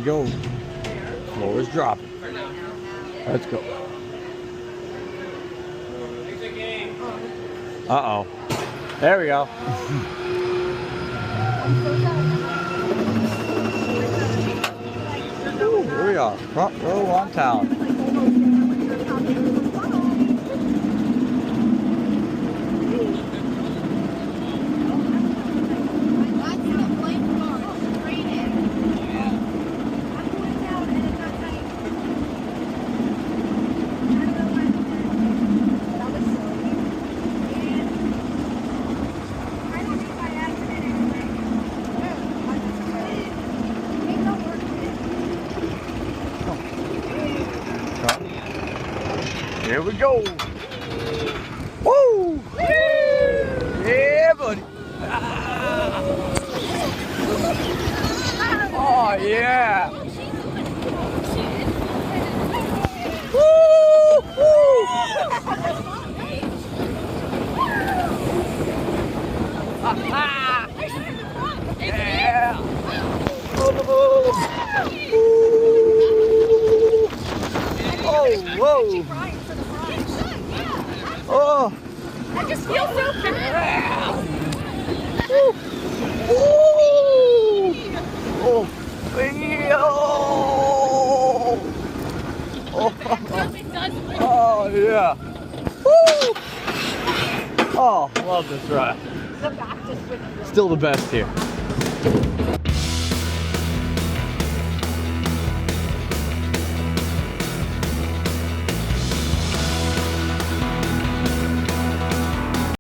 go. Floor is dropping. Let's go. Uh-oh. There we go. Ooh, here we are. Front row on Talon. Here we go. Woo! Yeah, buddy. Oh, yeah. Woo! Woo! Yeah. Oh, whoa. Oh! I just feel so bad. Ooh. Oh! Oh, yeah! Woo! Oh, love this ride. Still the best here.